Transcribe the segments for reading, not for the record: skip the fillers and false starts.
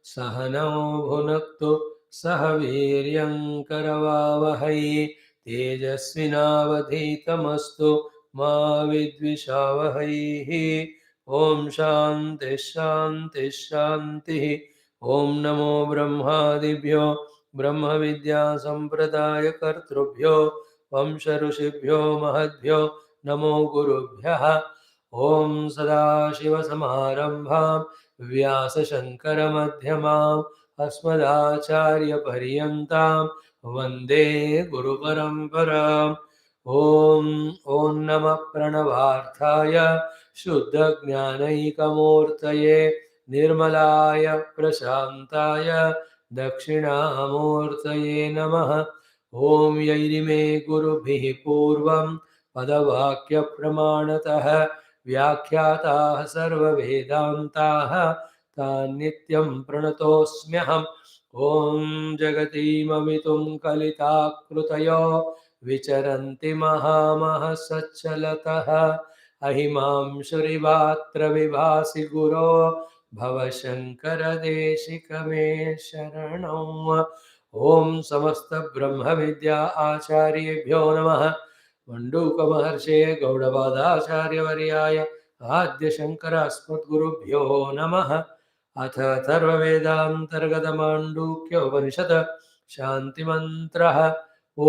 सहनौ भुनक्तु सह वीर्यं करवावहै तेजस्विनावधीतमस्तु मा विद्विषावहैः। ॐ शान्ति शान्ति शान्तिः। ॐ नमो ब्रह्मादिभ्यो ब्रह्म विद्या संप्रदाय कर्तृभ्यो वंश ऋषिभ्यो महद्भ्यो नमो गुरुभ्यः। ॐ सदाशिवसमारम्भां व्यासशङ्करमध्यमाम् अस्मदाचार्यपर्यन्तां वन्दे गुरुपरम्पराम्। ॐ नमः प्रणवार्थाय शुद्धज्ञानैकमूर्तये निर्मलाय प्रशान्ताय दक्षिणामूर्तये नमः। ॐ यैरिमे गुरुभिः पूर्वं पदवाक्यप्रमाणतः व्याख्याताः सर्ववेदान्ताः तान् नित्यं प्रणतोऽस्म्यहम्। ॐ जगतीममितुं कलिताकृतयो विचरन्ति महामहसच्चलतः अहिमांशुरिवात्र विभासि गुरो भवशङ्करदेशिकमे शरणम्। ॐ समस्त ब्रह्म विद्या आचार्येभ्यो नमः। मण्डूकमहर्षे गौडपादाचार्यवर्याय आद्यशङ्कर अस्मद्गुरुभ्यो नमः। अथ अथर्ववेदान्तर्गतमाण्डूक्योपनिषत् शान्तिमन्त्रः। ॐ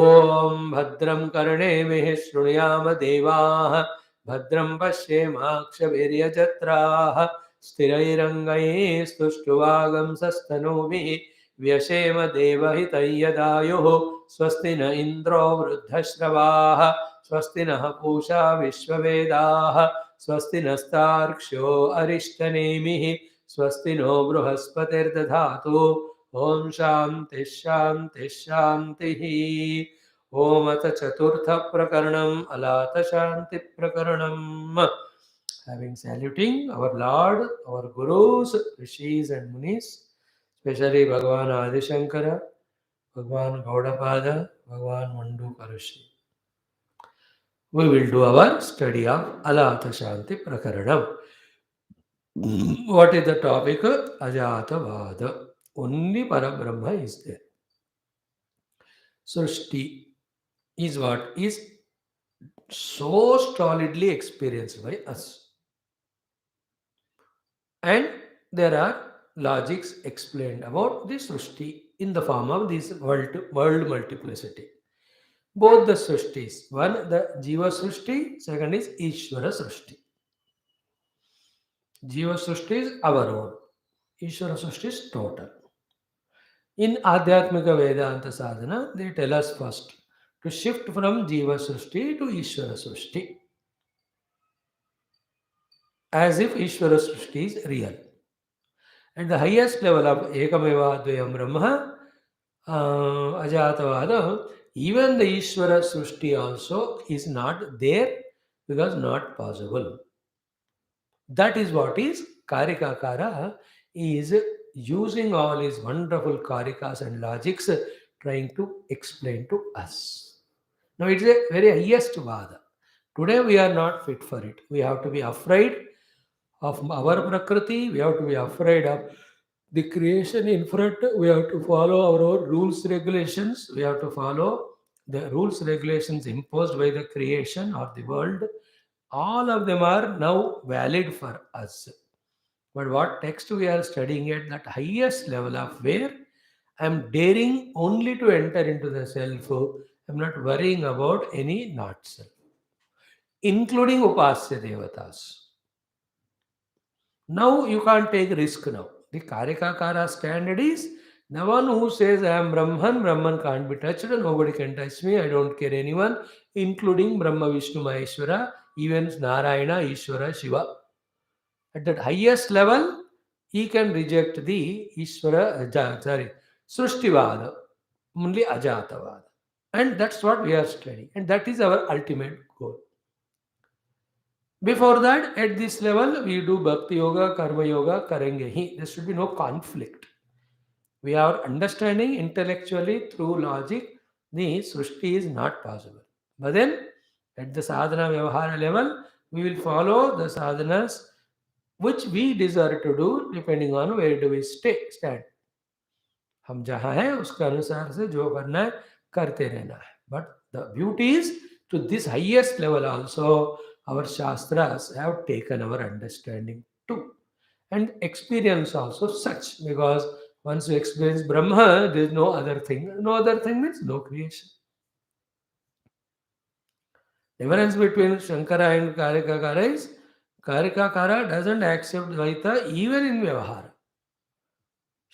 भद्रं कर्णेभिः शृणुयाम देवाः भद्रं पश्येमाक्षभिर्यजत्राः स्थिरैरङ्गैः स्तुष्टुवागंसस्तनूभिः व्यशेम देवहितैयदायुः। स्वस्ति न इन्द्रो वृद्धश्रवाः स्वस्ति नः पूषा विश्ववेदाः स्वस्ति नस्तार्क्ष्यो अरिष्टनेमिः स्वस्ति नो बृहस्पतिर्दधातु। ॐ शान्ति शान्ति शान्तिः। ॐ अथ चतुर्थ प्रकरणम् अलाथ शान्ति प्रकरणम्। Having saluting our Lord, our Gurus, Rishis and Munis, especially Bhagavan Adishankara, Bhagavan Gaudapada, Bhagavan Manduka Rishi. We will do our study of ALAATHA Shanti Prakaranam. What is the topic? Ajatavada. Only Parabrahma is there. Srishti is what is so solidly experienced by us. And there are logics explained about the Srishti in the form of this world multiplicity. Both the Srishtis, one the Jiva Srishti, second is Ishvara Srishti. Jiva Srishti is our own. Ishvara Srishti is total. In Adhyatmika Vedanta Sadhana, they tell us first to shift from Jiva Srishti to Ishvara Srishti, as if Ishvara Srishti is real. At the highest level of Ekameva Dvayam Brahma, Ajatavada, even the Ishvara Srishti also is not there because not possible. That is what is Karikakara is using all his wonderful Karikas and logics trying to explain to us. Now it is a very highest Vada. Today we are not fit for it. We have to be afraid of our Prakriti. We have to be afraid of the creation in front. We have to follow our own rules, regulations. We have to follow the rules, regulations imposed by the creation or the world. All of them are now valid for us. But what text we are studying at that highest level of where I am daring only to enter into the self. I am not worrying about any not self, including Upasya Devatas. Now you can't take risk now. The Karikakara standard is the one who says I am Brahman, Brahman can't be touched, nobody can touch me, I don't care anyone, including Brahma, Vishnu, Maheshwara, even Narayana, Ishvara, Shiva. At that highest level, he can reject the Srishtivada, only Ajatavada. And that's what we are studying. And that is our ultimate goal. Before that, at this level, we do Bhakti Yoga, Karma Yoga, Karenge hi. There should be no conflict. We are understanding intellectually through logic, the Srishti is not possible. But then, at the sadhana vyavahara level, we will follow the sadhanas which we desire to do depending on where do we stand. हम जहाँ हैं उसके अनुसार से जो करना है करते रहना है. But the beauty is, to this highest level also, our shastras have taken our understanding too, and experience also such, because once you experience Brahma, there is no other thing. No other thing means no creation. Difference between Shankara and Karikakara is, Karikakara doesn't accept Dvaita even in Vyavahara.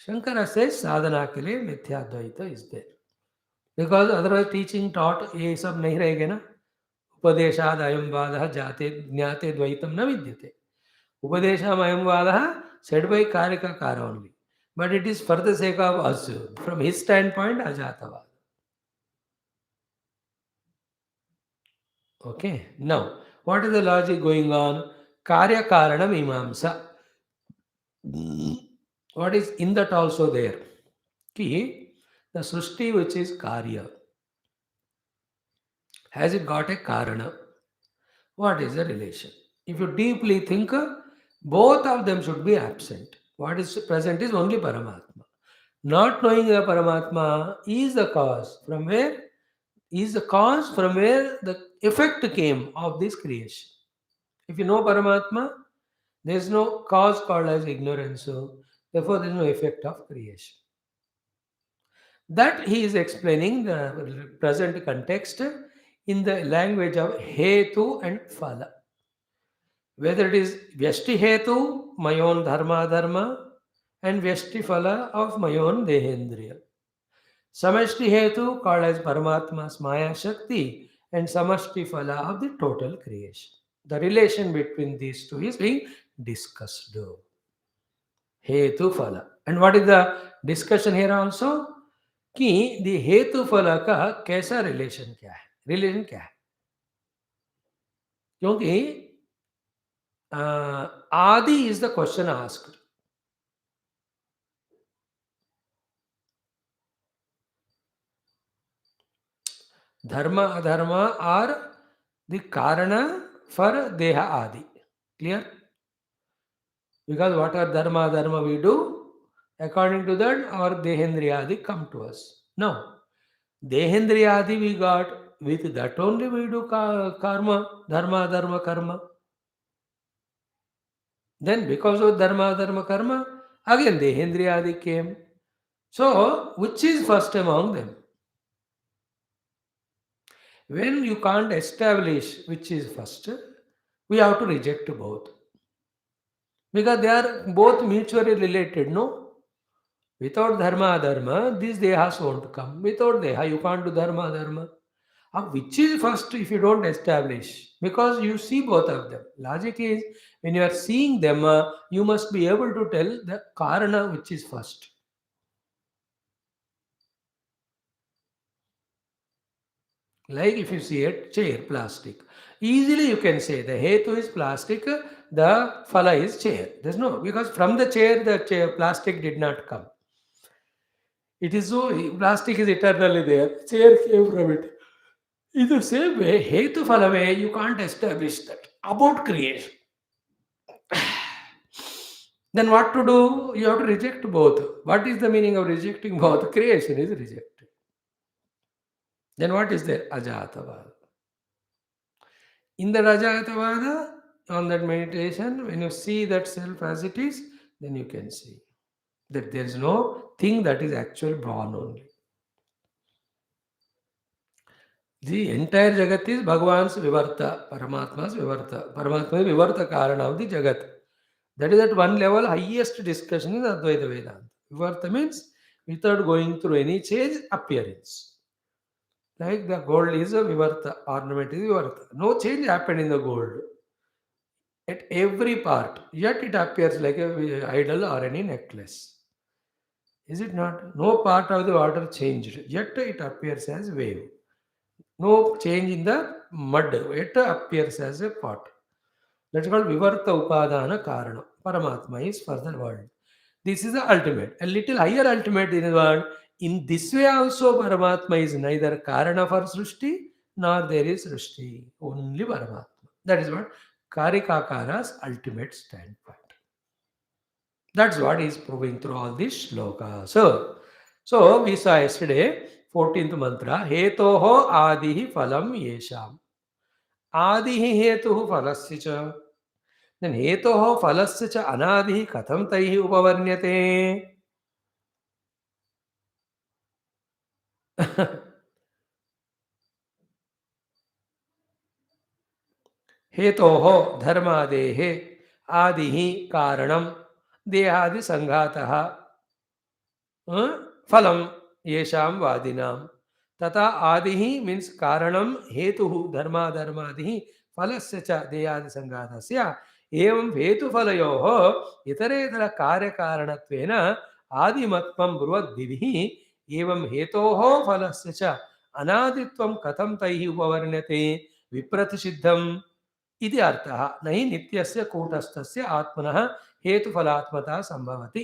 Shankara says sadhana के लिए मिथ्या द्वैत is there. Because otherwise teaching taught ये सब नहीं रहेगा ना. उपदेशाद अयम वादः जाते ज्ञाते द्वैतम न विद्यते. Upadesham ayam vadaha said by Karikakara only. But it is for the sake of us. From his standpoint, Ajatavada. Okay. Now, what is the logic going on? Karya Karana Mimamsa. What is in that also there? Ki, the Srushti which is Karya, has it got a Karana? What is the relation? If you deeply think, both of them should be absent. What is present is only Paramatma. Not knowing the Paramatma is the cause. From where? Is the cause from where the effect came of this creation. If you know Paramatma, there is no cause called as ignorance. So, therefore, there is no effect of creation. That he is explaining the present context in the language of Hetu and Phala. Whether it is Vyashti Hetu, my own Dharma, and Vyashti Phala of my own Dehendriya. Samashti Hetu called as Paramatma's Maya Shakti, and Samashti Phala of the total creation. The relation between these two is being discussed. Hetu Phala. And what is the discussion here also? कि the हेतु फल का कैसा relation क्या है. Relation क्या है? क्योंकि आदि is the question asked. Dharma, adharma are the karana for deha adi. Clear? Because what are dharma, adharma we do, according to that our dehendriyadi come to us. Now, dehendriyadi we got, with that only we do karma, dharma, adharma, karma. Then because of dharma, adharma, karma, again dehendriyadi came. So, which is first among them? When you can't establish which is first, we have to reject both. Because they are both mutually related, no? Without dharma, dharma, these dehas won't come. Without deha, you can't do dharma, dharma. Which is first if you don't establish? Because you see both of them. Logic is, when you are seeing them, you must be able to tell the karana which is first. Like if you see a chair, plastic. Easily you can say the hetu is plastic, the phala is chair. There's no, because from the chair, plastic did not come. It is so, plastic is eternally there. Chair came from it. In the same way, hetu phala way, you can't establish that about creation. Then what to do? You have to reject both. What is the meaning of rejecting both? Creation is rejected. Then what is there? Ajatavada. In the Rajatavada, on that meditation, when you see that self as it is, then you can see that there is no thing that is actually born only. The entire Jagat is Bhagavan's Vivarta, Paramatma's Vivarta. Paramatma is Vivarta Karana of the Jagat. That is at one level, highest discussion is Advaita Vedanta. Vivarta means without going through any change, appearance. Like the gold is a Vivarta, ornament is Vivarta. No change happened in the gold at every part, yet it appears like a idol or any necklace. Is it not? No part of the water changed, yet it appears as wave. No change in the mud, it appears as a pot. That's called Vivarta Upadana Karana. Paramatma is for the world. This is the ultimate. A little higher ultimate in the world. In this way also Paramatma is neither Karana for Srushti nor there is Srushti. Only Paramatma. That is what Karikakara's ultimate standpoint. That's what is proving through all these shlokas. So we saw yesterday 14th mantra hetoho adihi phalam yesham. Adihi hetuhu phalasya cha. Then hetoho phalasya cha anadihi katham taihi upavarnyate. हेतोः धर्मादेः आदिः कारणं देहादिसङ्घातः फलं येषां वादिनां तथा आदिः means कारणं हेतुः धर्माधर्मादिः फलस्य च देहादिसङ्घातस्य एवं हेतुफलयोः इतरेतरकार्यकारणत्वेन आदिमत्वं ब्रुवद्भिः एवं हेतोः फलस्य च अनादित्वं कथं तैः उपवर्ण्यते विप्रतिषिद्धम् इति अर्थः न हि नित्यस्य कूटस्थस्य आत्मनः हेतुफलात्मता संभवति.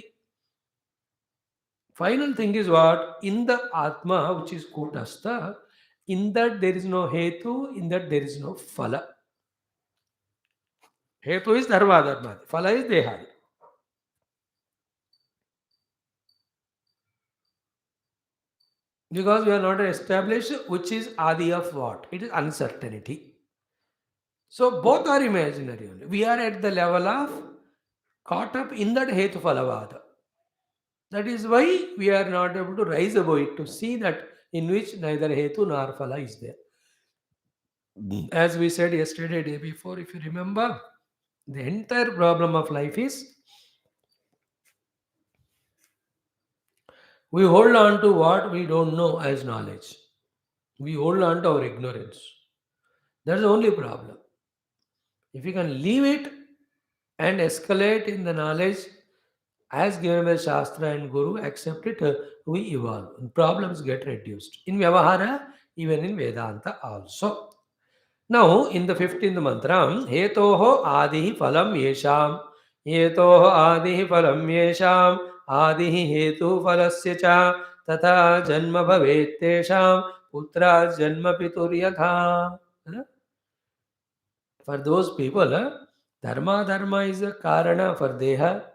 Final thing is what? In the Atma, which is Kutastha, in that there is no Hetu, in that there is no Phala. Hetu is Dharma Dharma, Phala is Dehadi. Because we are not established which is Adi of what? It is uncertainty. So both are imaginary only. We are at the level of caught up in that Hetu Phalavada. That is why we are not able to rise above it to see that in which neither Hetu nor Phala is there. As we said yesterday, day before, if you remember, the entire problem of life is we hold on to what we don't know as knowledge. We hold on to our ignorance. That's the only problem. If you can leave it and escalate in the knowledge as given by Shastra and Guru, accept it, we evolve. And problems get reduced. In Vyavahara, even in Vedanta also. Now, in the 15th mantra, Hetoho Adihi Phalam Yesham. Hetoho Adihi Phalam Yesham. Adihi Hetu Phalasya Cha. Tata Janma Bhavet Tesham. Putra Janma Pituryatha. For those people, Dharma is a Karana for Deha.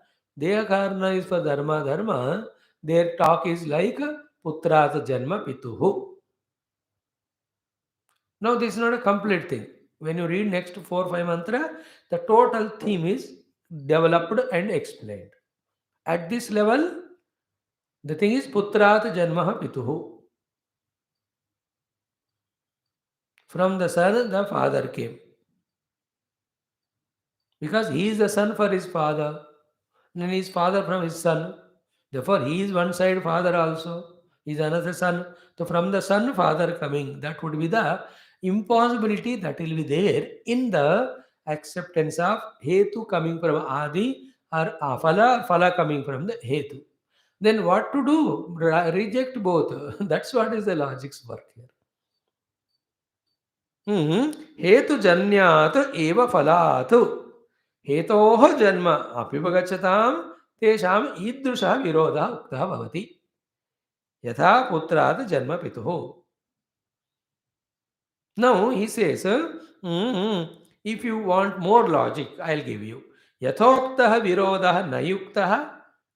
Deha Karana is for Dharma. Their talk is like Putrat Janma Pituhu. Now, this is not a complete thing. When you read next 4 5 mantra, the total theme is developed and explained. At this level, the thing is Putrat Janmaha Pituhu. From the son, the father came. Because he is the son for his father, and his father from his son. Therefore, he is one side father also. He is another son. So, from the son, father coming, that would be the impossibility that will be there in the acceptance of Hetu coming from Adi or Phala coming from the Hetu. Then what to do? Reject both. That's what is the logic's work here. हेतु जन्यात् एव फलात् हेतोः जन्म अभ्युपगच्छतां तेषाम् ईदृशः विरोधः उक्तः भवति यथा पुत्रात् जन्म पितुः. Now he says, if you want more logic, I'll give you. यथोक्तः विरोधः न युक्तः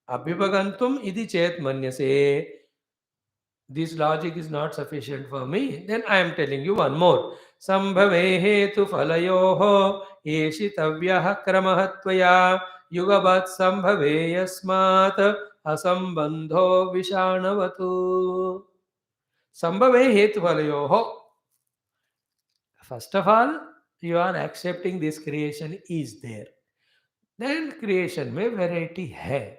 अभ्युपगन्तुम् इति चेत् मन्यसे. This logic is not sufficient for me, then I am telling you one more. Sambhave hetu falayoho eshitavyah kramah tvaya yugavat sambhave yasmat asambandho vishanavatu. Sambhave hetu falayoho. First of all, you are accepting this creation is there. Then creation में variety है.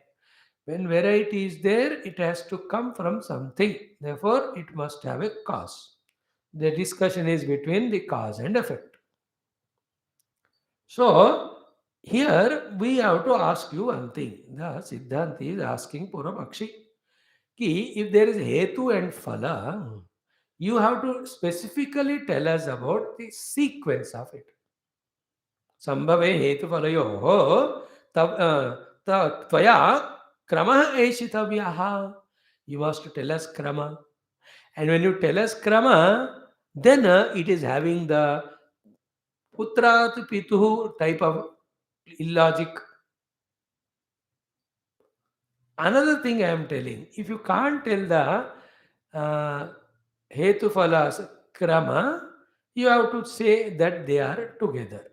When variety is there, it has to come from something. Therefore, it must have a cause. The discussion is between the cause and effect. So, here we have to ask you one thing. The Siddhanti is asking Purabakshi, ki if there is Hetu and Phala, you have to specifically tell us about the sequence of it. Sambhave Hetu Phalayoho Tvaya Krama Eshitavyah. You must tell us Krama. And when you tell us Krama, then it is having the Putrat Pituhu type of illogic. Another thing I am telling, if you can't tell the uh, Hetu Phalas Krama, you have to say that they are together.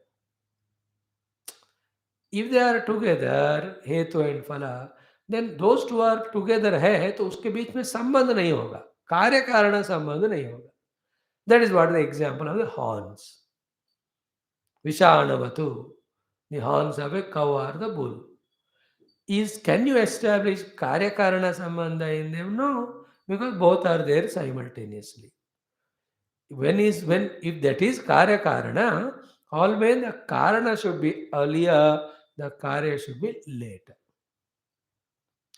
If they are together, हेतु and फला, then those two are together है तो उसके बीच में संबंध नहीं होगा, कार्य कारण संबंध नहीं होगा. That is what the example of the horns. Vishanavatu, the horns of a cow or the bull. Is can you establish karya karana sambandha in them? No, because both are there simultaneously. When if that is karya karana, always the karana should be earlier, the karya should be later.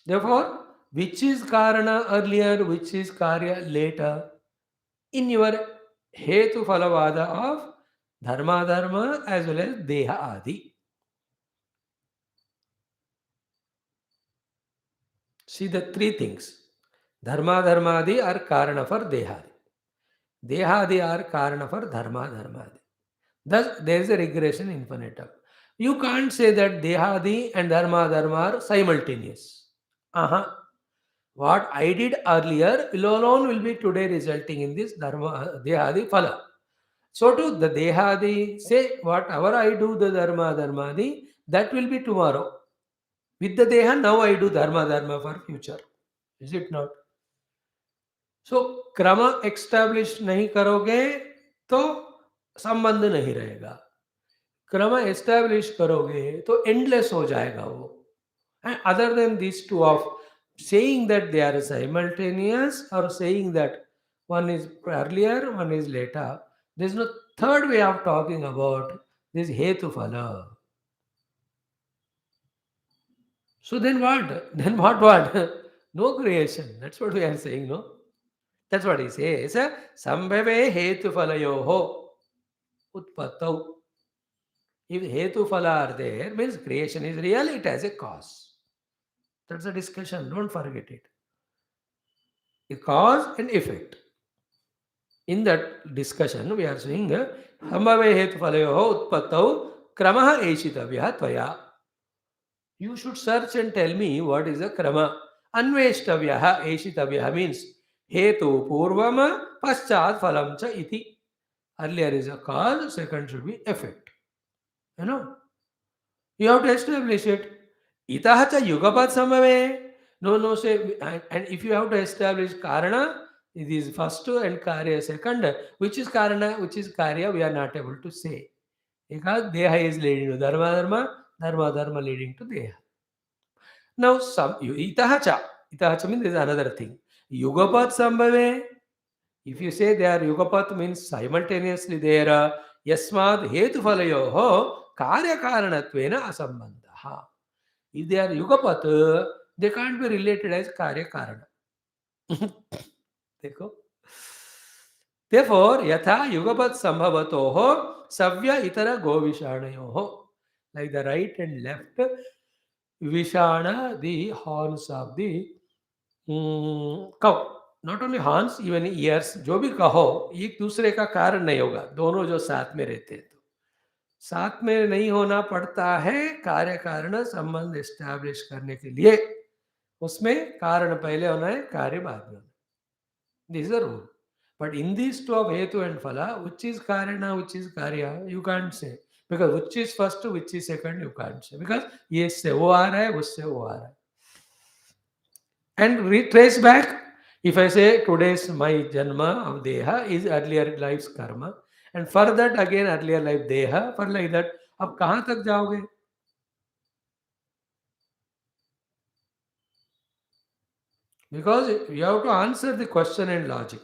Therefore, which is karana earlier, which is karya later? In your hetu phalavada of dharma as well as deha adi. See the three things. Dharma adi are karana for dehadi. Dehadi are karana for dharma adi. Thus, there is a regression infinitum. You can't say that dehadi and dharma are simultaneous. What I did earlier will alone will be today resulting in this dharma dehadi phala. So to the dehadi, say whatever I do the dharma that will be tomorrow. With the deha, now I do dharma for future. Is it not? सो क्रम establish नहीं करोगे तो संबंध नहीं रहेगा. क्रम establish करोगे तो एंडलेस हो जाएगा वो. And other than this two of saying that they are simultaneous or saying that one is earlier, one is later, there is no third way of talking about this hetu phala. So then what? Then what? No creation. That's what we are saying, no? That's what he says. Sambhave hetu phalayoho utpattau. If hetu phala are there, means creation is real, it has a cause. That's a discussion. Don't forget it. A cause and effect. In that discussion, we are saying sambhave hetu phalayoho utpattau kramaha eshitavya tvaya. You should search and tell me what is a krama. Anveshtavya eshitavya means hetu purvama paschat phalam cha iti. Earlier is a cause, second should be effect. You know, you have to establish it. Itaha cha yugapat samave. No, say, and if you have to establish karana, it is first and karya second. Which is karana, which is karya, we are not able to say. Because deha is leading to dharma leading to deha. Now, itaha cha means there is another thing. Yugapat sambhave. If you say they are yugapat means simultaneously there, yasmad hetu phalayoho karya karanattvena asambandha. If they are yugapat, they can't be related as karya karana. देखो. Therefore, yatha yugapat sambhavatoho savya itara go vishanayoho. Like the right and left, vishana, the horns of the cow. Not only horns even years, जो भी कहो एक दूसरे का कारण नहीं होगा. दोनों जो साथ में रहते हैं तो साथ में नहीं होना पड़ता है कार्य कारण संबंध एस्टैब्लिश करने के लिए. उसमें कारण पहले होना है, कार्य बाद में होना. This is a rule. But in this two of हेतु एंड फला, विच इज कारण विच इज कार्य, you can't say. Because which is first which is second, you can't say. Because ये इससे वो आ रहा है, उससे वो आ रहा है. And retrace back. If I say today's my janma of deha is earlier life's karma, and for that again earlier life deha, for like that, अब कहाँ तक जाओगे? Because you have to answer the question and logic.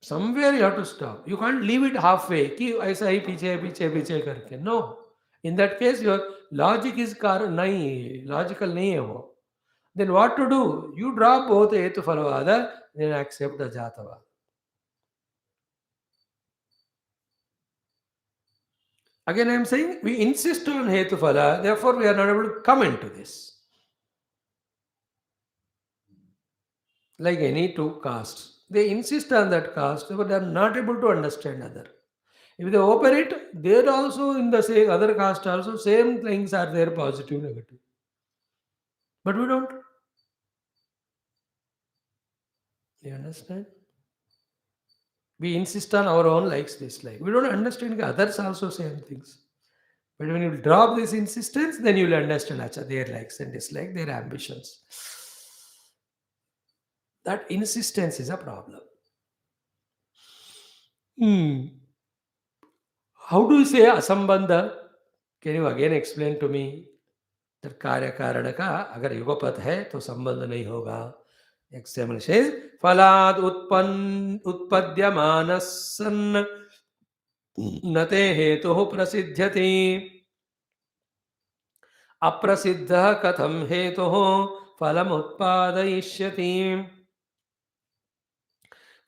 Somewhere you have to stop. You can't leave it halfway कि ऐसा ही पीछे पीछे पीछे करके. No. In that case, your logic is नहीं, logical नहीं है वो. Then what to do? You drop both hetu phalavada, then accept the jatavada. Again, I am saying we insist on hetu phala, therefore we are not able to come into this. Like any two castes, they insist on that caste, but they are not able to understand other. If they operate, there also in the same other caste also same things are there, positive, negative. But we don't. You understand? We insist on our own likes, dislike. We don't understand others also same things. But when you drop this insistence, then you will understand acha, their likes and dislikes, their ambitions. That insistence is a problem. Hmm. How do you say asambandha? Can you again explain to me? that कार्य कारण का अगर युगपत है तो संबंध नहीं होगा. Example says फलाद उत्पन्न उत्पद्यमानः सन् न ते हेतुः प्रसिद्ध्यति अप्रसिद्धः कथं हेतुः फलमुत्पादयिष्यति.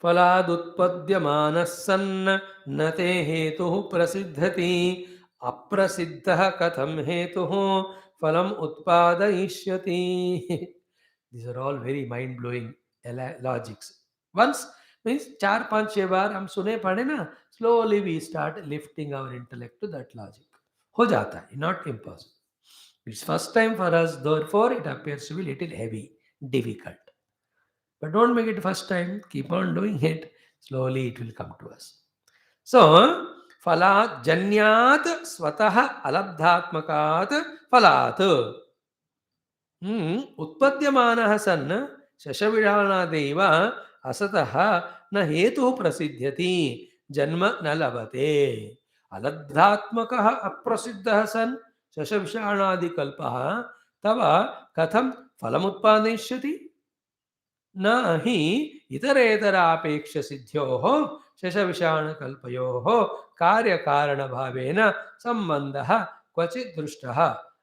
फलादुत्पद्यमानः सन् न ते हेतुः प्रसिद्धति अप्रसिद्धः कथं हेतुः फलम उत्पादयिष्यति. These are all very mind blowing logics. Once means 4 5 6 बार हम सुने पढ़े ना, slowly we start lifting our intellect to that logic. हो जाता है, not impossible. It's first time for us, therefore it appears to be little heavy, difficult. But don't make it first time. Keep on doing it. Slowly it will come to us. So, फलात् जन्यात् स्वतः अलब्धात्मकात् फलात् उत्पद्यमानः सन् शशविषाणादेव असतः न हेतुः प्रसिद्ध्यति जन्म न लभते. अलब्धात्मकः अप्रसिद्धः सन् शशविषाणादिकल्पः तव कथं फलमुत्पादयिष्यति. न हि इतरेतरापेक्ष सिद्ध्योः शशविषाणकल्पयोः कार्यकारणभावेन सम्बन्धः क्वचित् दृष्टः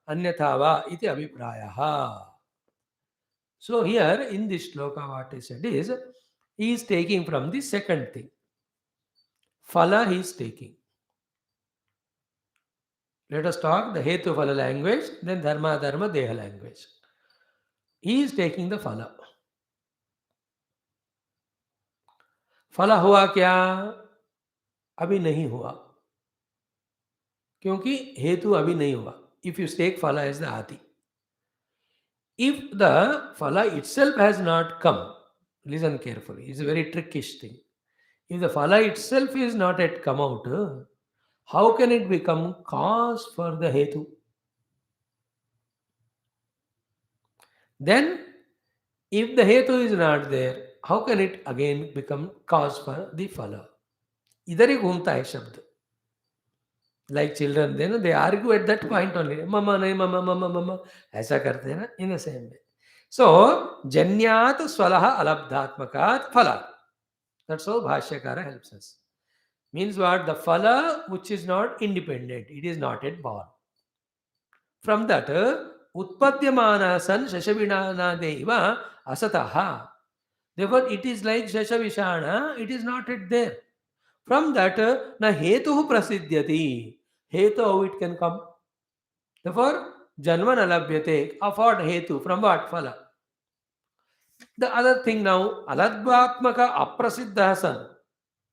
अन्यथा वा इति अभिप्रायः. So here in this shloka what he said is, he is taking from the second thing. Phala he is taking. Let us talk the Hetu Phala language, then Dharma Dharma Deha language. He is taking the Phala. फला हुआ क्या? अभी नहीं हुआ, क्योंकि हेतु अभी नहीं हुआ. If you take phala as the adi, if the phala itself has not come, listen carefully, it's a very trickish thing. If the phala itself is not yet come out, how can it become cause for the hetu? Then, if the hetu is not there, how can it again become cause for the phala? इधर ही घूमता है शब्द. Like children, they argue at that point only. Mama, nahi, mama, mama, mama. ऐसा करते हैं ना, in the same way. So, janyat swalaha alabdhatmakat phala. That's how Bhashyakara helps us. Means what? The phala which is not independent. It is not yet born. From that, utpadyamana san shashavinana deva asataha. Therefore, it is like shashavishana. It is not yet there. From that, na hetuhu prasiddhyati. Hetu, how it can come? Therefore, janma na labhyate. Afford hetu. From what? Phala. The other thing now, aladvatmaka aprasiddha san.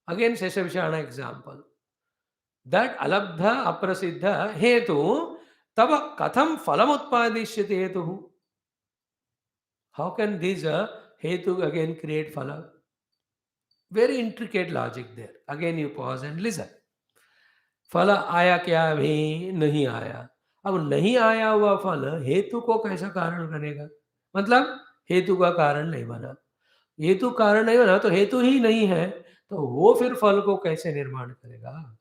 Again, Sheshavishana example. That alabdha aprasiddha hetu tava katham phalam utpadishyate hetuhu. How can this hetu again create phala? Very intricate logic there. Again, you pause and listen. फल आया क्या? अभी नहीं आया. अब नहीं आया हुआ फल हेतु को कैसा कारण बनेगा? मतलब हेतु का कारण नहीं बना. हेतु कारण नहीं बना तो हेतु ही नहीं है, तो वो फिर फल को कैसे निर्माण करेगा?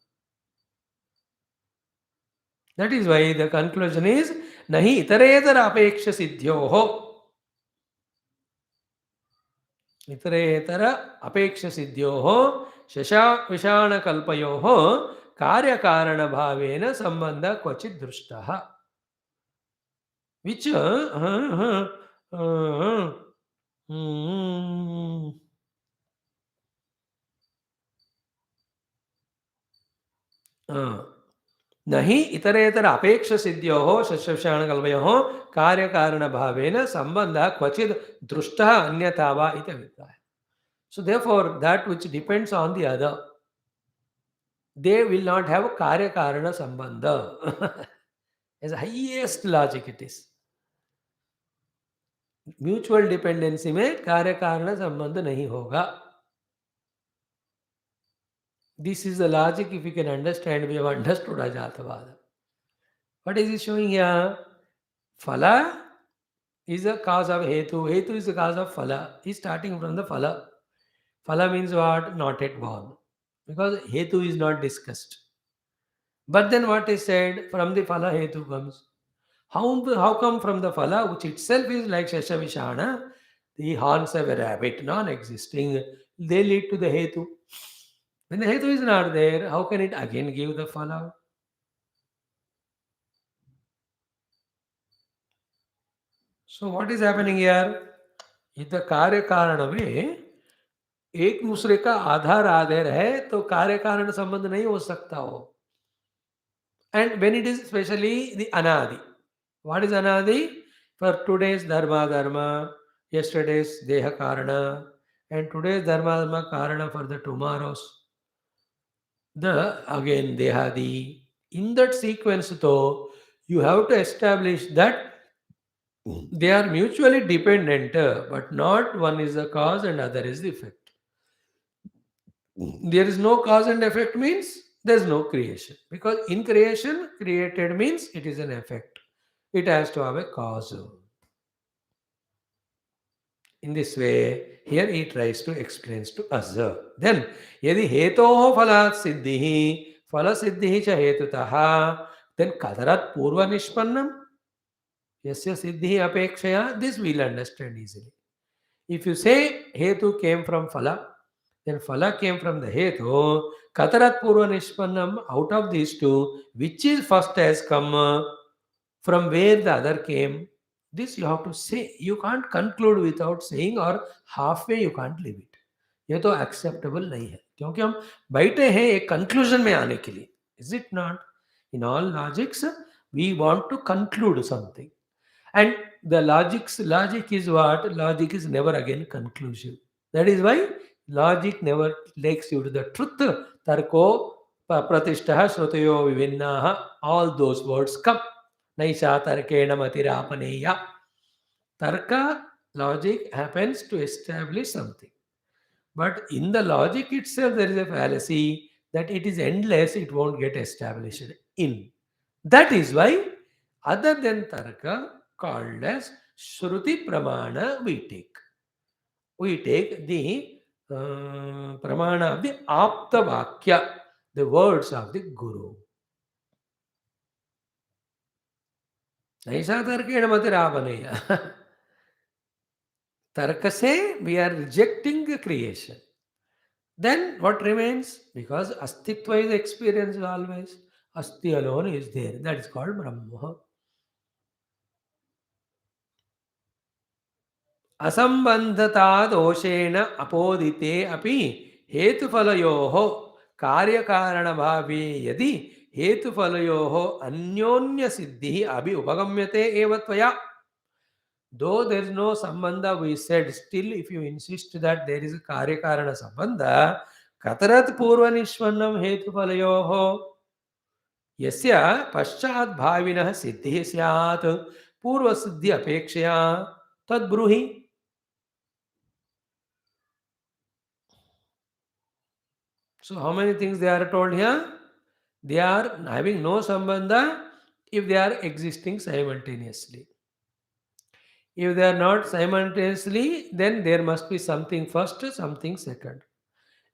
That is why the conclusion is नहीं इतरेतर अपेक्ष सिद्ध्योः. इतरेतर अपेक्ष सिद्ध्योः शशा विषाण कल्पयोः कार्यकारण भावेन संबंध क्वचित् दृष्टः. which नहीं इतरेतर अपेक्ष सिद्ध्योः शशविषाणकल्पयोः कार्यकारणभावेन सम्बन्धः क्वचित् दृष्टः अन्यथा वा इति अभिप्रायः. So therefore, that which depends on the other, they will not have karya karana sambandha. As the highest logic it is. Mutual dependency में कार्य कारण संबंध नहीं होगा. This is the logic. If you can understand, we have understood Ajatavada. What is he showing here? Phala is a cause of Hetu. Hetu is the cause of Phala. He's starting from the Phala. Phala means what? Not yet born. Because Hetu is not discussed. But then what is said? From the Phala Hetu comes. How come from the Phala, which itself is like Shashavishana, the horns of a rabbit, non-existing, they lead to the Hetu. When the Hetu is not there, how can it again give the Phala? So what is happening here? इधर कार्य कारण में एक दूसरे का आधार आधार है तो कार्य कारण संबंध नहीं हो सकता हो. And when it is especially the anadi, what is anadi? For today's dharma, yesterday's deha karana, and today's dharma karana for the tomorrow's, the again dehadi. In that sequence though, you have to establish that they are mutually dependent, but not one is the cause and other is the effect. There is no cause and effect means there is no creation. Because in creation, created means it is an effect. It has to have a cause. In this way, here he tries to explain to us. Then, यदि हेतोः फलात् सिद्धिः फलसिद्धिः च हेतुतः, then कतरात् पूर्वनिष्पन्नम् यस्य सिद्धिः अपेक्षया, this we'll understand easily. If you say hetu came from phala, then phala came from the hetu, katarat purva nishpannam, out of these two, which is first has come, from where the other came, this you have to say. You can't conclude without saying, or halfway you can't leave it. ये तो acceptable नहीं है क्योंकि हम बैठे हैं एक conclusion में आने के लिए. Is it not? In all logics, we want to conclude something. And the logic is what? Logic is never again conclusive. That is why logic never takes you to the truth. Tarko pratishtaha shrutayo vivinnaha. All those words come. Naisha tarkena matirapaneya. Tarka, logic happens to establish something. But in the logic itself, there is a fallacy that it is endless, it won't get established in. That is why, other than Tarka, called as Shruti Pramana, we take. We take the Pramana of the Apta Vakya, the words of the Guru. Naisa Tarkena Matiravanaya. Tarka say we are rejecting creation. Then what remains? Because Astitva is experienced always. Asti alone is there. That is called Brahma. असंबंधता दोषेण अपोदिते अपि हेतुफलयोः कार्यकारणभावे यदि हेतुफलयोः अन्योन्य सिद्धिः अभि उपगम्यते एव त्वया. Though there is no sambandha, we said, still if you insist that there is a karyakarana sambandha, katarat purva nishvannam hetufalayoho यस्य पश्चात् भाविनः सिद्धिः स्यात् पूर्व सिद्धि अपेक्षया तद्ब्रूहि. So how many things they are told here? They are having no sambandha if they are existing simultaneously. If they are not simultaneously, then there must be something first, something second.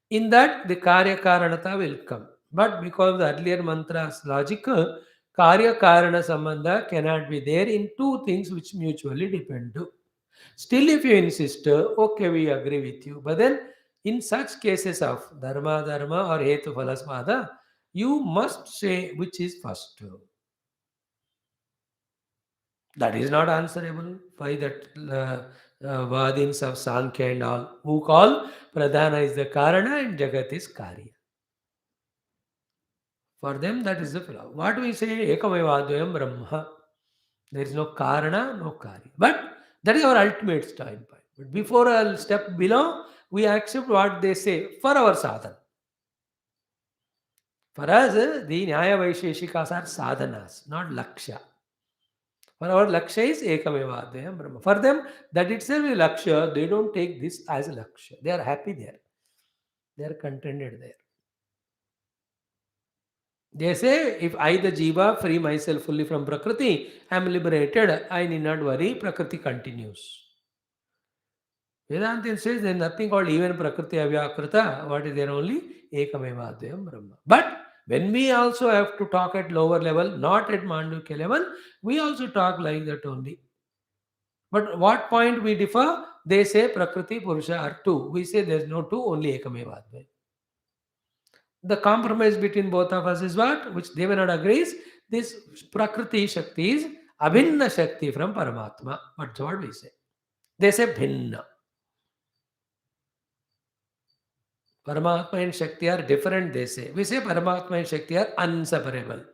In that, the Karya Karanata will come. But because of the earlier mantra's logic, Karya Karana Sambandha cannot be there in two things which mutually depend. Still, if you insist, okay, we agree with you. But then, in such cases of Dharma or Hetu Phalaspada, you must say which is first. That is not answerable by that Vadins of Sankhya and all, who call Pradhana is the Karana and Jagat is Karya. For them, that is the philosophy. What we say, Ekamevadvayam Brahma. There is no Karana, no Karya. But that is our ultimate standpoint. But before a step below, we accept what they say for our sadhana. For us, the Nyaya Vaisheshikas are sadhanas, not Laksha. For our Lakshya is Ekameva Adhyayam Brahma. For them, that itself is Lakshya. They don't take this as Lakshya. They are happy there. They are contented there. They say, if I, the Jiva, free myself fully from Prakriti, I am liberated, I need not worry, Prakriti continues. Vedanta says there is nothing called even Prakriti Avyakrita. What is there only? Ekameva Adhyayam Brahma. But when we also have to talk at lower level, not at Mandukya level, we also talk like that only. But what point we differ? They say Prakriti, Purusha are two. We say there is no two, only Ekameva Adhyayam. The compromise between both of us is what? Which Devanad agrees. This Prakriti Shakti is Abhinna Shakti from Paramatma. That's what we say. They say Bhinna. Paramatma and Shakti are different, they say. We say Paramatma and Shakti are inseparable.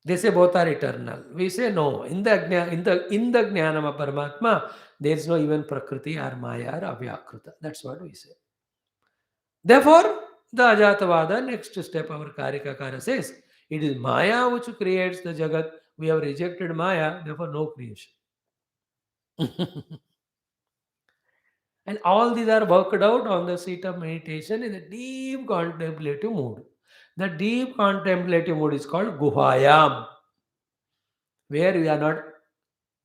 They say both are eternal. We say no. In the Jnanam of Paramatma, there is no even Prakriti or Maya or Avyakrita. That's what we say. Therefore, the Ajatavada, next step, our Karikakara says, it is Maya which creates the Jagat. We have rejected Maya, therefore no creation. And all these are worked out on the seat of meditation in a deep contemplative mood. The deep contemplative mood is called Guhayam, where we are not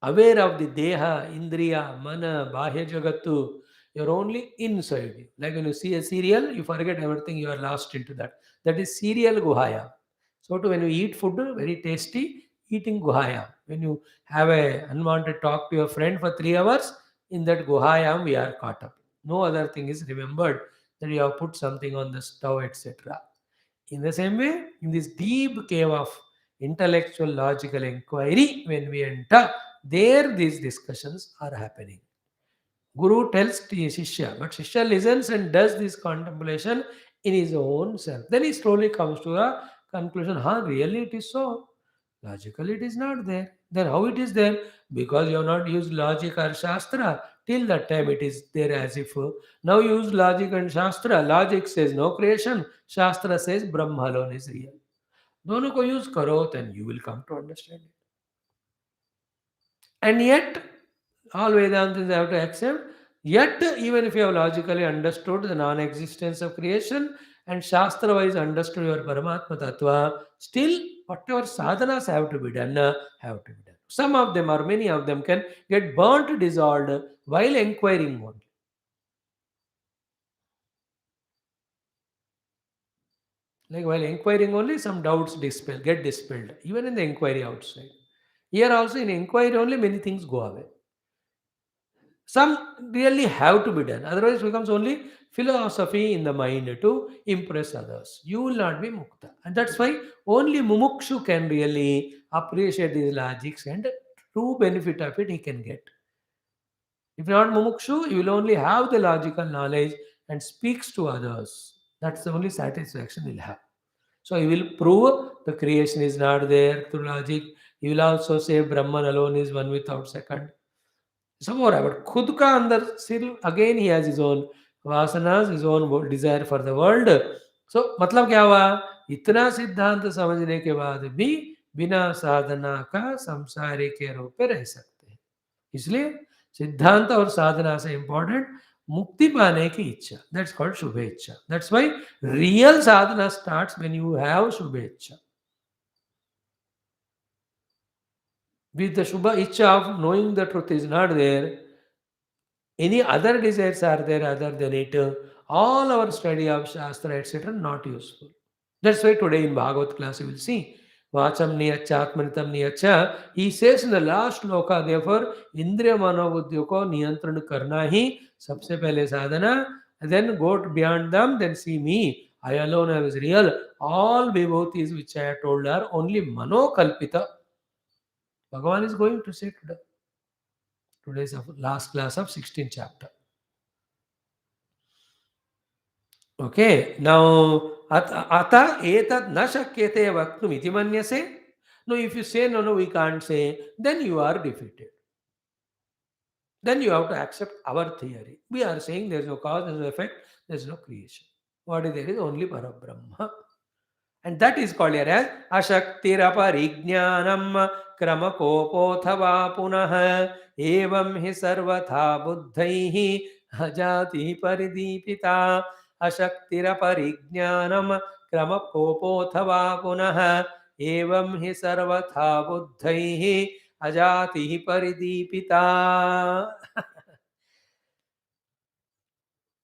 aware of the Deha, Indriya, Mana, Bahya Jagattu. You're only inside you. Like when you see a serial, you forget everything, you are lost into that. That is serial Guhaya. So to when you eat food, very tasty, eating Guhaya. When you have a unwanted talk to your friend for 3 hours, in that Guhayam we are caught up. No other thing is remembered that you have put something on the stove, etc. In the same way, in this deep cave of intellectual logical inquiry, when we enter, there these discussions are happening. Guru tells to his Shishya, but Shishya listens and does this contemplation in his own self. Then he slowly comes to a conclusion, really it is so. Logically it is not there. Then how it is there? Because you have not used logic or Shastra. Till that time it is there as if now you use logic and Shastra. Logic says no creation. Shastra says Brahma alone is real. दोनों को use करो, then you will come to understand it. And yet, all Vedantins have to accept, yet, even if you have logically understood the non existence of creation and Shastra wise understood your Paramatma Tattva, still, whatever sadhanas have to be done, have to be done. Some of them, or many of them, can get burnt, dissolved while inquiring only. Like while inquiring only, some doubts get dispelled, even in the inquiry outside. Here also, in inquiry only, many things go away. Some really have to be done. Otherwise, it becomes only philosophy in the mind to impress others. You will not be mukta. And that's why only mumukshu can really appreciate these logics and true benefit of it he can get. If not mumukshu, you will only have the logical knowledge and speaks to others. That's the only satisfaction he'll have. So he will prove the creation is not there through logic. He will also say Brahman alone is one without second. सब हो रहा है but खुद का अंदर still again he has his own vasanas, his own desire for the world. So मतलब क्या हुआ? इतना सिद्धांत समझने के बाद भी बिना साधना का संसारी के रूप में रह सकते हैं. इसलिए सिद्धांत और साधना से इंपॉर्टेंट मुक्ति पाने की इच्छा. That's called शुभ इच्छा. That's why real sadhana starts when you have शुभ इच्छा. With the Shubha Icha of knowing the truth is not there, any other desires are there other than it, all our study of Shastra, etc., not useful. That's why today in Bhagavad class you will see, Vacham niyacha, Atmanitam niyacha, he says in the last loka, therefore, Indriya Manobuddhi ko niyantran karna hi, sabse pehle sadhana, and then go beyond them, then see me. I alone am is real. All vibhutis which I have told are only mano kalpita. Bhagavan is going to say today. Today's last class of 16th chapter. Okay, now ata etad na shakyate vaktum iti manyase. No, if you say no, we can't say, then you are defeated. Then you have to accept our theory. We are saying there is no cause, there is no effect, there is no creation. What is there is only Parabrahma. And that is called here as Ashaktiraparignanam Kramakopothava Punah Evam hi sarvatha buddhaihi hajati paridipita Ashaktiraparignanam Kramakopothava Punah Evam hi sarvatha buddhaihi ajati paridipita.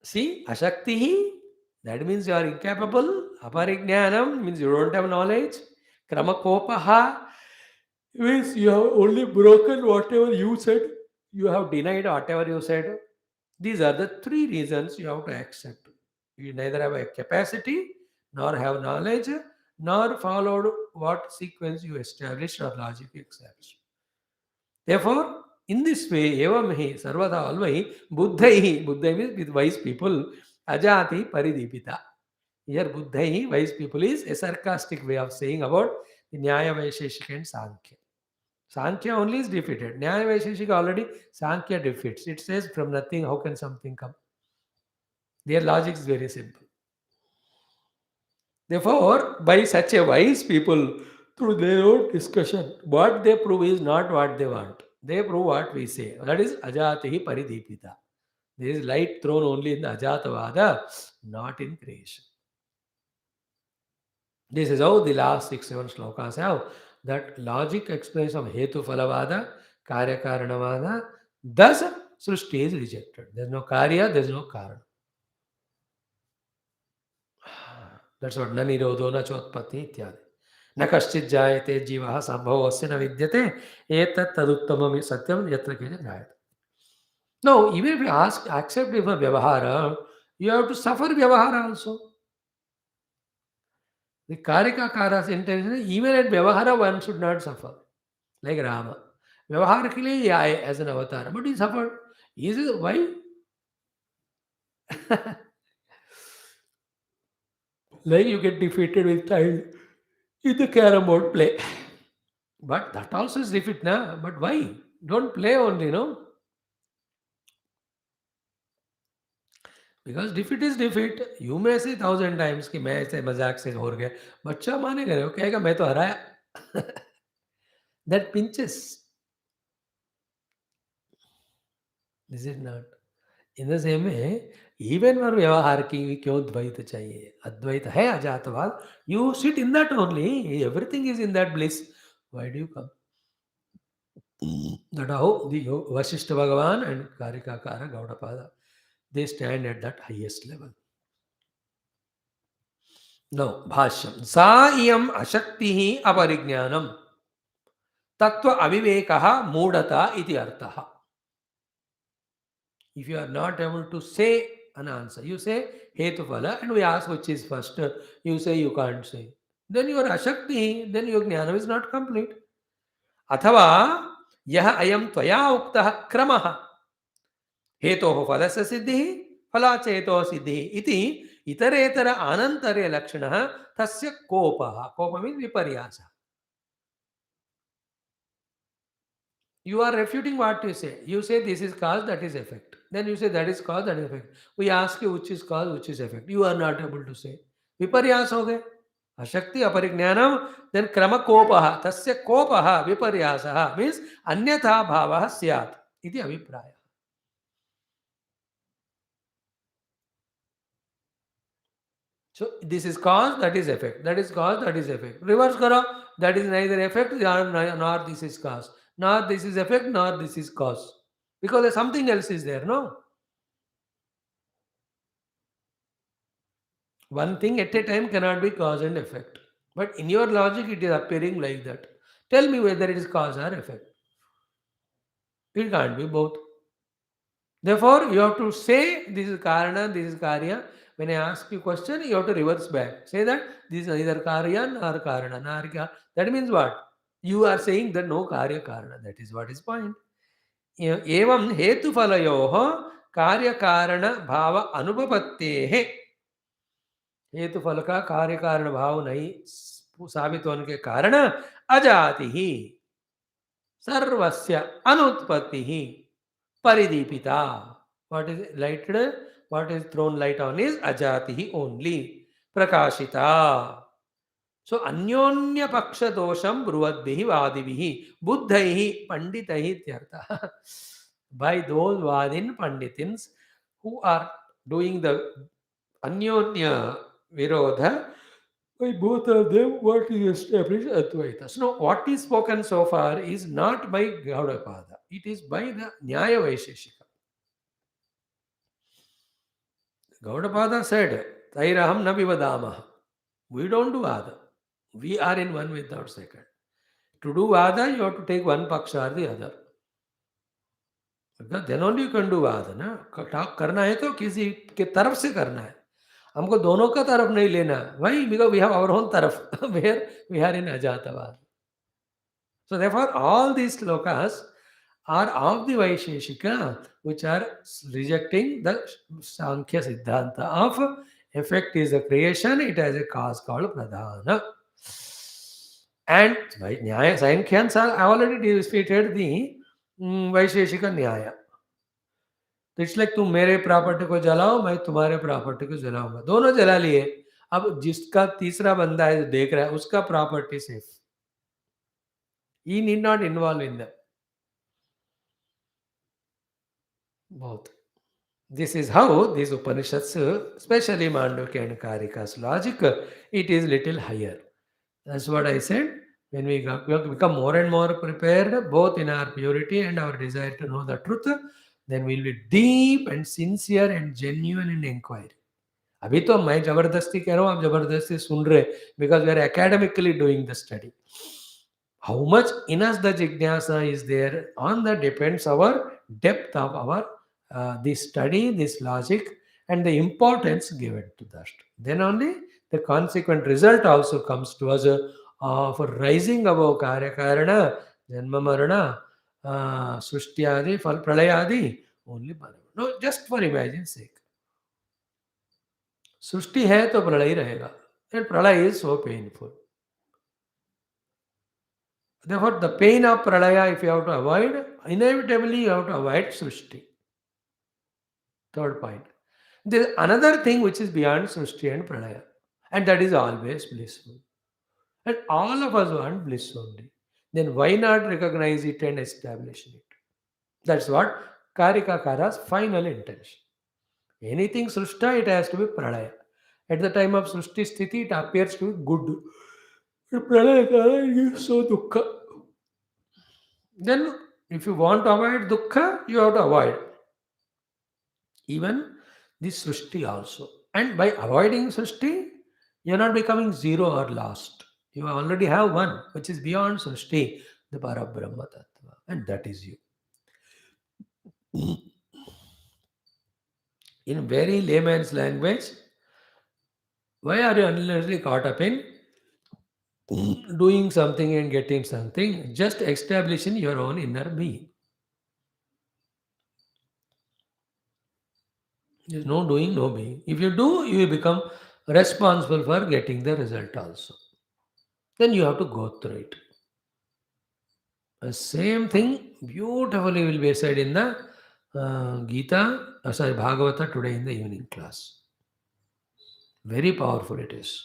See, Ashaktihi, that means you are incapable. Aparijnanam means you don't have knowledge. Kramakopaha means you have only broken whatever you said. You have denied whatever you said. These are the three reasons you have to accept. You neither have a capacity, nor have knowledge, nor followed what sequence you established or logic you established. Therefore, in this way, evamhi, sarvada, always, buddhaihi, buddhai means with wise people, ajati paridipita. Here, buddhaihi, wise people, is a sarcastic way of saying about the Nyaya Vaisheshika and Sankhya. Sankhya only is defeated. Nyaya Vaisheshika already, Sankhya defeats. It says, from nothing, how can something come? Their logic is very simple. Therefore, by such a wise people, through their own discussion, what they prove is not what they want. They prove what we say. That is ajatihi paridipita. There is light thrown only in the ajatavada, not in creation. This is how the last 6-7 slokas have that logic explanation of hetu phalavada, karya karanavada. Thus, srishti is rejected. There is no karya, there is no karana. That's what na nirodho na chotpati ityadi. न कश्चित् जायते जीवः संभवस्य न विद्यते एतत् तदुत्तमं सत्यं यत्र केचित् जायते. No, even if you ask, accept even vyavahara, you have to suffer vyavahara also. The Karika Kara's intention is even at vyavahara one should not suffer. Like Rama. Vyavahara ke liye aaye as an avatar, but he suffered. Is it why? Like you get defeated with child in the carom board play. But that also is defeat, na? But why? Don't play only, no? Because defeat is defeat. You may say 1,000 times कि मैं ऐसे मजाक से हार गया. बच्चा मानेगा नहीं, वो कहेगा मैं तो हराया. That pinches. Is it not? In the same way, even for व्यवहार की क्यों द्वैत चाहिए? अद्वैत है अजातवाद. You sit in that only. Everything is in that bliss. Why do you come? That how the Vasishta Bhagavan and Karika Kara Gaudapada, they stand at that highest level. Now, Bhashyam. Sa iyam ashaktihi aparijnanam. Tattva avivekaha mudata iti artaha. If you are not able to say an answer, you say hetuphala, and we ask which is first, you say you can't say. Then your ashakti, then your jnana is not complete. Athava yah ayam tvaya uktah kramaha hetoho phalasa siddhi phalacha hetoho siddhi iti itaretara anantare lakshanaha tasya kopaha. Kopa means viparyasa. You are refuting what you say. You say this is cause, that is effect. Then you say that is cause, that is effect. We ask you which is cause, which is effect. You are not able to say. Viparyas ho gaye. Ashakti aparijnanam, then krama kopaha. Tasya kopaha viparyasaha means anyatha bhavaha syat. Iti avipraya. So this is cause, that is effect. That is cause, that is effect. Reverse karo. That is neither effect nor this is cause. Nor this is effect, nor this is cause. Because something else is there, no? One thing at a time cannot be cause and effect. But in your logic, it is appearing like that. Tell me whether it is cause or effect. It can't be both. Therefore, you have to say this is Karana, this is Karya. When I ask you question, you have to reverse back. Say that this is neither Karya nor Karana. Nor that means what? You are saying that no Karya Karana. That is what is point. Evam hetu falayoho karya karana bhava anupapattehe. हेतु फल का कार्य कारण भाव नहीं साबित होने के कारण अजाति ही सर्वस्य अनुत्पत्ति ही परिदीपिता. What is lighted? What is thrown light on is ajati hi only. Prakashita. So Anyonya Paksha Dosham Bruvadbihi Vadibihi Buddhaihi Panditaihi Tyartha. By those Vadin Panditins who are doing the Anyonya Virodha, by both of them, what is established Advaita. So, now, what is spoken so far is not by Gaudapada, it is by the Nyaya Vaisheshika. Gaudapada said, Tairaham Nabivadamaha. We don't do Vada. We are in one without second. To do Vada, you have to take one Paksha or the other. Because then only you can do Vada. Na? Talk करना है तो किसी के तरफ से करना है. हमको दोनों का तरफ नहीं लेना. Why? Because we have our own तरफ where we are in Ajatavada. So therefore, all these slokas are of the Vaisheshika, which are rejecting the Sankhya Siddhanta of effect is a creation, it has a cause called Pradhana. And Nyaya, Sankhyans have already defeated the Vaisheshika Nyaya. It's like तुम मेरे property को जलाओ, मैं तुम्हारे property को जलाऊंगा, दोनों जला लिए. अब जिसका तीसरा बंदा है देख रहा है, उसका property safe. He need not involve in that. Both. This is how these Upanishads, especially Mandukya and Karika's logic, it is little higher. That's what I said. When we become more and more prepared, both in our purity and our desire to know the truth, then we'll be deep and sincere and genuine in inquiry. अभी तो मैं जबरदस्ती कह रहा हूँ, आप जबरदस्ती सुन रहे, because we are academically doing the study. How much in us the jignasa is there, on that depends our depth of our this study, this logic, and the importance given to that. Then only the consequent result also comes to us of rising above karyakarana, janma marana, sushtyadi, fal pralayadi, only no, just for imagine's sake. सृष्टि है तो प्रलय रहेगा, and pralaya is so painful. Therefore, the pain of pralaya, if you have to avoid, inevitably you have to avoid srishti. Third point. There is another thing which is beyond srishti and pralaya, and that is always blissful. And all of us want bliss only. Then why not recognize it and establish it? That's what Karika Kara's final intention. Anything srishta, it has to be pralaya. At the time of srishti sthiti, it appears to be good. But pralaya Kara is so dukkha. Then, if you want to avoid dukkha, you have to avoid even this srishti also. And by avoiding srishti, you are not becoming zero or lost. You already have one, which is beyond srishti, the Parabrahma Tattva, and that is you. In very layman's language, why are you unlessly caught up in doing something and getting something? Just establishing your own inner being. There's no doing, no being. If you do, you become responsible for getting the result also. Then you have to go through it. The same thing beautifully will be said in the Bhagavata today in the evening class. Very powerful it is.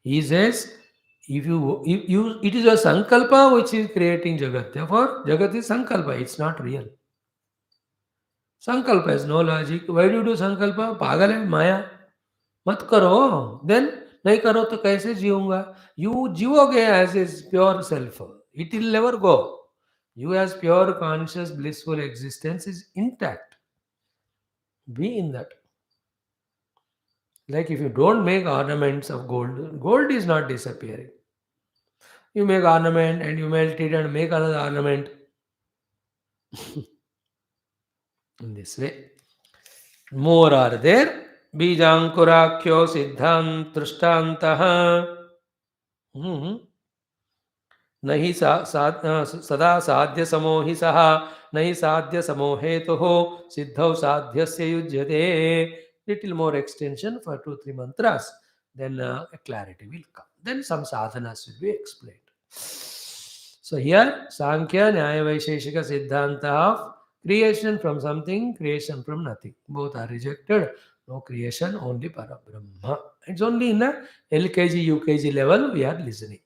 He says, if you, it is a sankalpa which is creating Jagat. Therefore, Jagat is sankalpa. It's not real. Sankalpa has no logic. Why do you do sankalpa? Pagal hai, maya. मत करो. Then नहीं करो तो कैसे जीऊंगा? You जीवोगे as is pure self. It will never go. You as pure conscious blissful existence is intact. Be in that. Like if you don't make ornaments of gold, gold is not disappearing. You make ornament and you melt it and make another ornament. In this way. More are there. Bijankurakhyo siddhant trishtantaha. नहीं सदा साध्य समोहि सह नहीं साध्य समोहेतुः सिद्धौ साध्यस्य युज्यते. Little more extension for 2-3 mantras, then a clarity will come. Then some sadhanas will be explained. So here Sankhya Nyaya Vaisheshika Siddhanta of creation from something, creation from nothing. Both are rejected. No creation, only Parabrahma. It's only in the LKG, UKG level we are listening.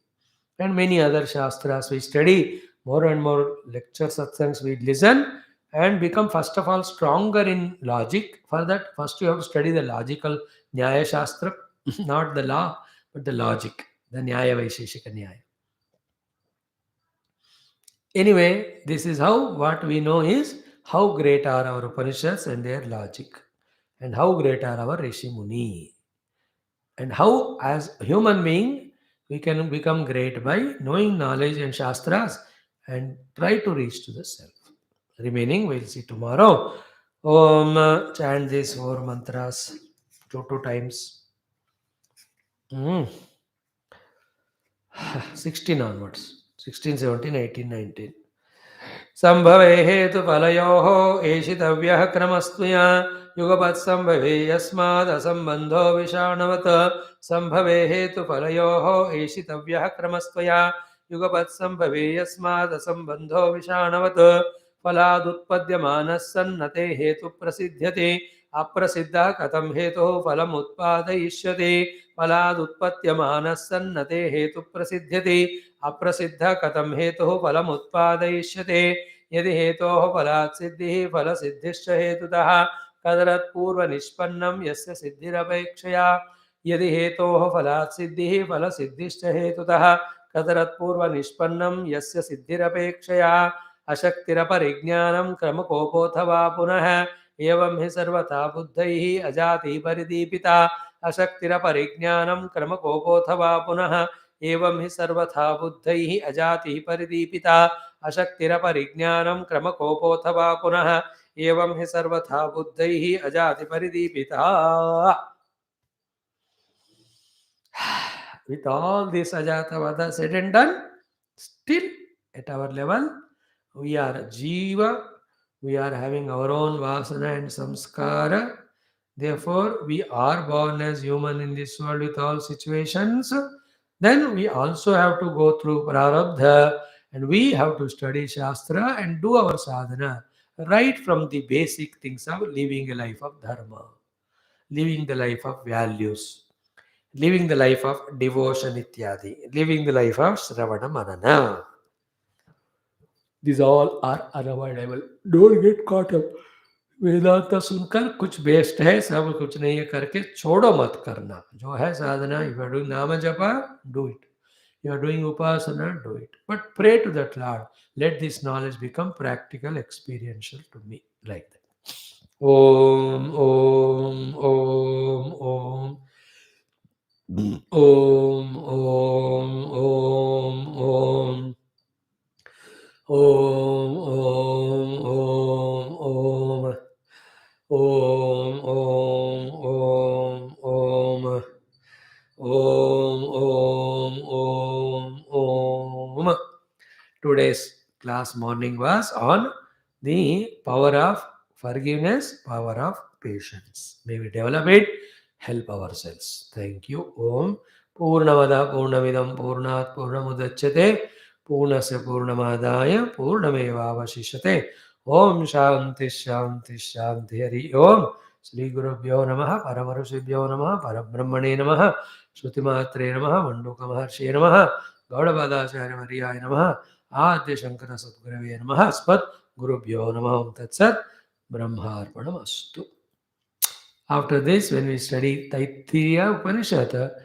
And many other Shastras we study, more and more lecture satsangs we listen and become first of all stronger in logic. For that, first you have to study the logical Nyaya Shastra, not the law, but the logic, the Nyaya Vaisheshika Nyaya. Anyway, this is how what we know is how great are our Upanishads and their logic, and how great are our Rishi Muni, and how, as human being, we can become great by knowing knowledge and Shastras and try to reach to the self. Remaining, we'll see tomorrow. Chant these four mantras two times. 16 onwards. 16, 17, 18, 19. संभवे हेतुफलयोः एषितव्यः क्रमस्त्वया युगपत्सम्भवे यस्मादसम्बन्धो विषाणवत् संभवे हेतुफलयोः एषितव्यः क्रमस्त्वया युगपत्सम्भवे यस्मादसम्बन्धो विषाणवत् फलादुत्पद्यमानः सन्नते हेतुप्रसिद्ध्यते अप्रसिद्धः कथं हेतुः फलमुत्पादयिष्यति फलादुत्पद्यमानः सन्नते हेतुप्रसिद्ध्यते अप्रसिद्धः कथं हेतुः फलमुत्पादयिष्यते यदि हेतोः फलात् सिद्धिः फलसिद्धिश्च हेतुतः कदरत्पूर्वनिष्पन्नं यस्य सिद्धिरपेक्षया यदि हेतोः फलात् सिद्धिः फलसिद्धिश्च हेतुतः कदरत्पूर्वनिष्पन्नं यस्य सिद्धिरपेक्षया अशक्तिरपरिज्ञानं क्रमकोपोऽथवा पुनः एवं हि सर्वथा बुद्धैः अजाति परिदीपिता अशक्तिरपरिज्ञानं क्रमकोपोऽथवा पुनः एवं हि सर्वथा बुद्धैः अजातिः परिदीपिता अशक्तिरपरिज्ञानं क्रमकोपोऽथवा पुनः एवं हि सर्वथा बुद्धैः अजाति परिदीपिता. With all this Ajatavada said and done, still at our level, we are Jiva, we are having our own Vasana and Samskara. Therefore, we are born as human in this world with all situations. Then we also have to go through Prarabdha and we have to study Shastra and do our sadhana right from the basic things of living a life of Dharma, living the life of values, living the life of devotion ityadi, living the life of Shravana Manana. These all are unavoidable. Don't get caught up. वेदांत सुनकर कुछ best है सब कुछ नहीं है करके छोड़ो मत करना जो है साधना. If you are doing नाम जपा, do it. You are doing upasana, do it. But pray to that Lord. Let this knowledge become practical, experiential to me. Like that. Om, Om, Om, Om. Om, Om, Om, Om. Om, Om, Om, Om. Om, Om, Om, Om. Om, Om, Om, Om. Today's class morning was on the power of forgiveness, power of patience. May we develop it, help ourselves. Thank you. Om Purnamada Purnamidam Purnat Purnamudachyate Purnasya Purnamadaya Purnamevavashishyate. Om Shanti Shanti Shanti Hari Om. Sri Gurubhyo Namaha Paramarusibhyo Namaha Parabrahmane Namaha Shrutimatre Namaha Manduka Maharshi Namaha Gaudavadacharya Variyaya Namaha आद्य शंकर सद्गुरवे नमः अस्मत् गुरुभ्यो नमः तत्सत् ब्रह्मार्पणमस्तु. After this, when we study Taittiriya Upanishad,